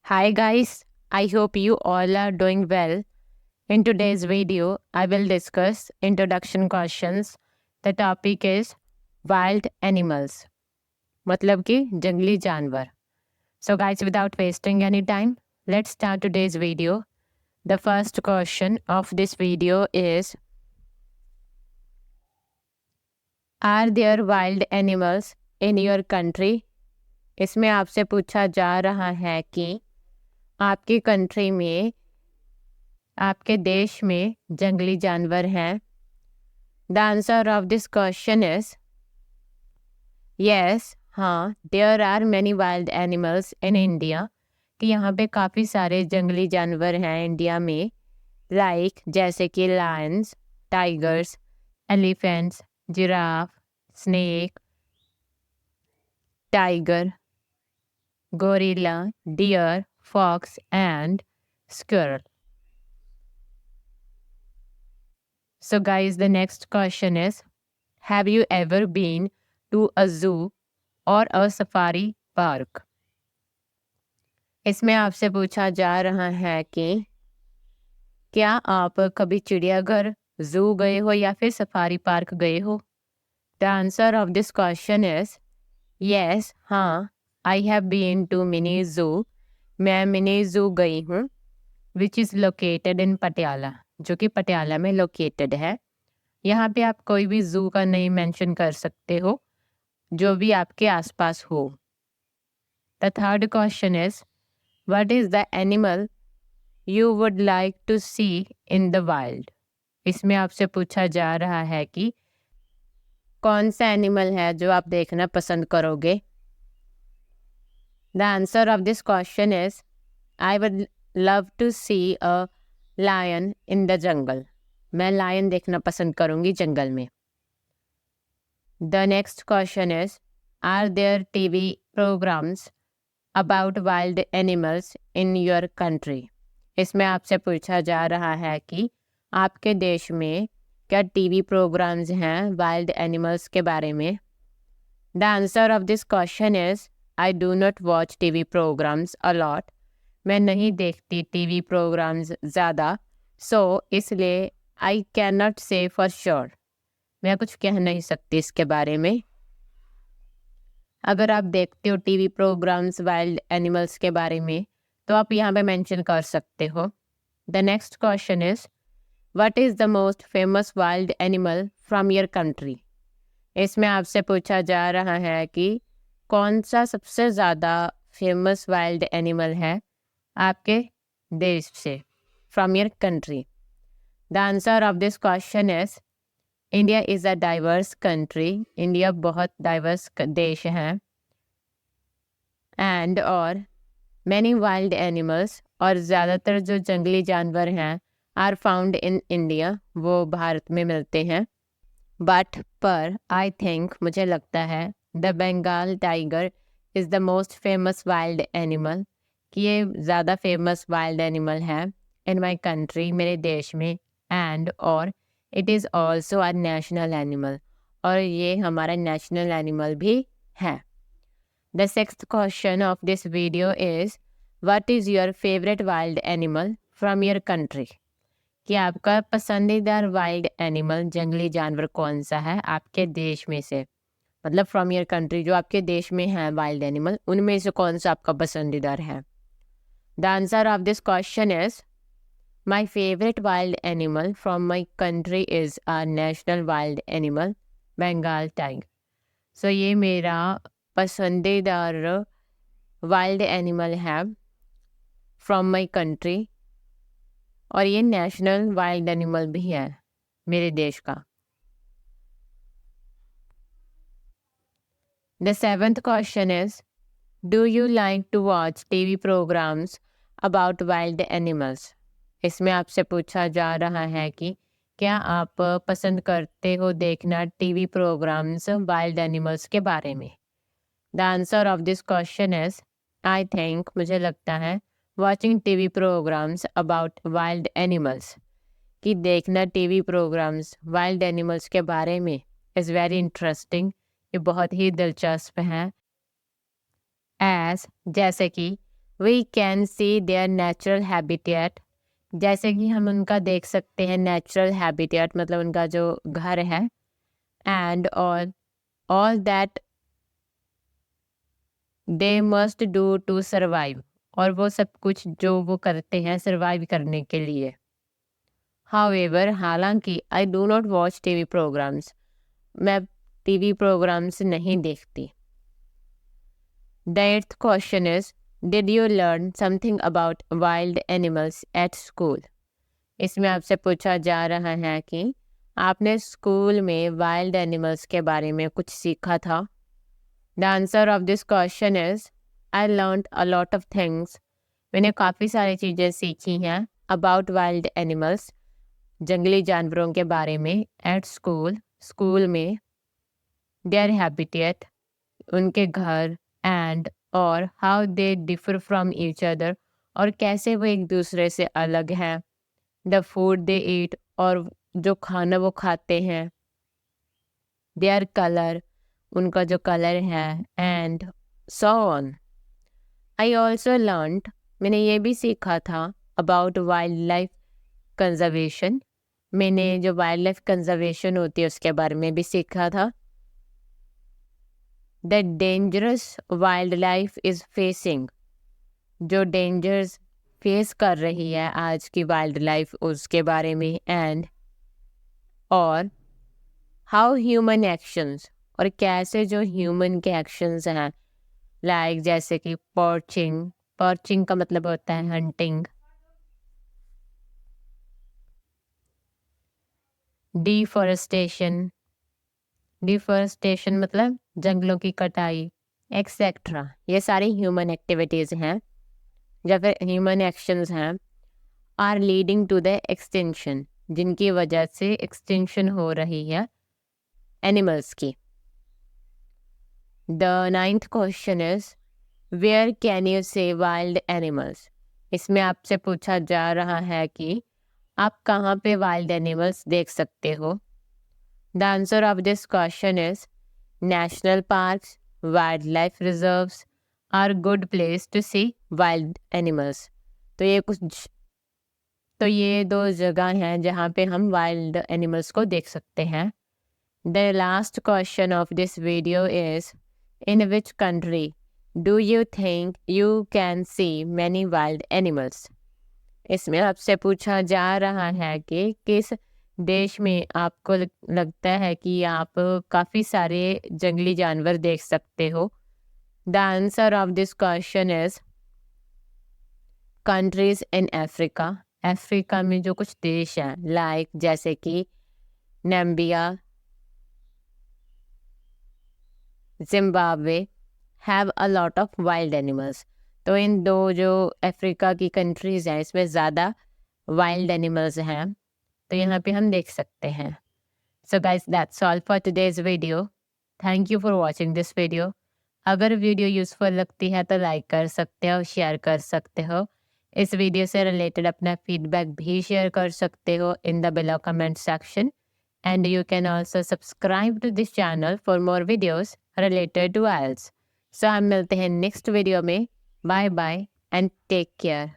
Hi guys, I hope you all are doing well. In today's video, I will discuss introduction questions. The topic is wild animals, मतलब कि जंगली जानवर. So guys, without wasting any time, let's start today's video. The first question of this video is, are there wild animals in your country? इसमें आपसे पूछा जा रहा है कि आपकी कंट्री में, आपके देश में जंगली जानवर हैं. The answer of this question is yes. हाँ, there are many wild animals in India. कि यहाँ पे काफ़ी सारे जंगली जानवर हैं इंडिया में. लाइक जैसे कि lions, tigers, elephants, giraffe, snake, tiger, gorilla, deer, fox and squirrel. So guys, the next question is, have you ever been to a zoo or a safari park? इसमें आपसे पूछा जा रहा है कि क्या आप कभी चिड़ियाघर, जू गए हो या फिर सफारी पार्क गए हो? The answer of this question is yes. हाँ, I have been to mini zoo. मैं मिनी जू गई हूँ, which is located in Patiala, जो कि पटियाला में लोकेटेड है. यहाँ पे आप कोई भी जू का नेम मेंशन कर सकते हो, जो भी आपके आसपास हो. The third question is, what is the animal you would like to see in the wild? इसमें आपसे पूछा जा रहा है कि कौन सा एनिमल है जो आप देखना पसंद करोगे. The answer of this question is I would love to see a lion in the jungle. मैं लायन देखना पसंद करूंगी जंगल में. The next question is, are there TV programmes about wild animals in your country? इसमें आपसे पूछा जा रहा है कि आपके देश में क्या टीवी प्रोग्राम्स हैं वाइल्ड एनिमल्स के बारे में. The answer of this question is I do not watch TV programmes a lot. मैं नहीं देखती टीवी प्रोग्राम्स ज़्यादा, सो इसलिए I can not say for sure. मैं कुछ कह नहीं सकती इसके बारे में. अगर आप देखते हो टीवी प्रोग्राम्स वाइल्ड एनिमल्स के बारे में, तो आप यहाँ पे मेंशन कर सकते हो. The next question is, what is the most famous wild animal from your country? इसमें आपसे पूछा जा रहा है कि कौन सा सबसे ज़्यादा फेमस वाइल्ड एनिमल है आपके देश से, from your country. The answer of this question is India is a diverse country. India बहुत डाइवर्स देश है. एंड और मैनी वाइल्ड एनिमल्स, और ज़्यादातर जो जंगली जानवर हैं, आर फाउंड इन इंडिया, वो भारत में मिलते हैं. बट पर आई थिंक, मुझे लगता है, the Bengal tiger is the most famous wild animal. कि ये ज़्यादा फेमस वाइल्ड एनिमल है इन माई कंट्री, मेरे देश में. एंड और it is also a national animal, और ये हमारा नेशनल एनिमल भी है. The sixth question of this video is, what is your favourite wild animal from your country? कि आपका पसंदीदा वाइल्ड एनिमल, जंगली जानवर कौन सा है आपके देश में से, मतलब फ्रॉम योर कंट्री, जो आपके देश में है वाइल्ड एनिमल, उनमें से कौन सा आपका पसंदीदा है. The answer of this question is, my favourite wild animal from my country is a national wild animal, Bengal tiger. सो ये मेरा पसंदीदा वाइल्ड एनिमल है फ्रॉम माई कंट्री, और ये नेशनल वाइल्ड एनिमल भी है मेरे देश का. The seventh question is, do you like to watch TV programmes about wild animals? इसमें आपसे पूछा जा रहा है कि क्या आप पसंद करते हो देखना टीवी प्रोग्राम्स वाइल्ड एनिमल्स के बारे में. The answer of this question is, I think, मुझे लगता है, watching TV programmes about wild animals, कि देखना टीवी प्रोग्राम्स वाइल्ड एनिमल्स के बारे में, इज़ वेरी इंटरेस्टिंग. ये बहुत ही दिलचस्प हैं. एज जैसे कि we can see their natural habitat, जैसे कि हम उनका देख सकते हैं नेचुरल हैबिटेट मतलब उनका जो घर है। And all that they must do to survive, और वो सब कुछ जो वो करते हैं सर्वाइव करने के लिए। हाउएवर, हालांकि I do not watch TV programmes, मैं टीवी प्रोग्राम्स नहीं देखती। The 8th question is, did you learn something about wild animals at school? इसमें आपसे पूछा जा रहा है कि आपने स्कूल में वाइल्ड एनिमल्स के बारे में कुछ सीखा था। The answer of this question is, I learned a lot of things, मैंने काफ़ी सारी चीज़ें सीखी हैं अबाउट वाइल्ड एनिमल्स, जंगली जानवरों के बारे में, एट स्कूल, स्कूल में, देयर हैबिटेट, उनके घर, एंड और how they differ from each other, और कैसे वो एक दूसरे से अलग हैं, द फूड दे ईट, और जो खाना वो खाते हैं, देयर कलर, उनका जो कलर है, and so on. I also learned, मैंने ये भी सीखा था अबाउट वाइल्ड लाइफ कंजर्वेशन, मैंने जो वाइल्ड लाइफ कंजर्वेशन होती है उसके बारे में भी सीखा था। The dangerous wild life is facing, जो डेंजर्स फेस कर रही है आज की वाइल्ड लाइफ उसके बारे में, एंड और हाउ ह्यूमन एक्शंस, और कैसे जो ह्यूमन के एक्शंस हैं, लाइक जैसे कि पॉर्चिंग, पॉर्चिंग का मतलब होता है हंटिंग, डिफॉरेस्टेशन, डिफॉरेस्टेशन मतलब जंगलों की कटाई, एक्सेट्रा, ये सारी ह्यूमन एक्टिविटीज़ हैं या फिर ह्यूमन एक्शंस हैं, are leading to the extinction, जिनकी वजह से एक्सटिंक्शन हो रही है एनिमल्स की। The 9th question is, where can you see wild animals? इसमें आपसे पूछा जा रहा है कि आप कहाँ पे वाइल्ड एनिमल्स देख सकते हो। The answer of this question is, national parks, wildlife reserves are good place to see wild animals. तो ये दो जगह हैं जहाँ पे हम वाइल्ड एनिमल्स को देख सकते हैं। The last question of this video is, in which country do you think you can see many wild animals? इसमें आपसे पूछा जा रहा है कि किस देश में आपको लगता है कि आप काफ़ी सारे जंगली जानवर देख सकते हो। The answer of this question is, countries in Africa, Africa में जो कुछ देश हैं लाइक जैसे कि Namibia, Zimbabwe, have a lot of wild animals. तो इन दो जो अफ्रीका की कंट्रीज़ हैं इसमें ज़्यादा वाइल्ड एनिमल्स हैं, तो यहाँ पे हम देख सकते हैं। So guys, that's all for today's video. Thank you for watching this video. अगर वीडियो यूज़फुल लगती है तो लाइक कर सकते हो, शेयर कर सकते हो। इस वीडियो से रिलेटेड अपना फीडबैक भी शेयर कर सकते हो in the below comment section, and you can also subscribe to this channel for more videos related to IELTS. So हम मिलते हैं नेक्स्ट वीडियो में। Bye bye and take care.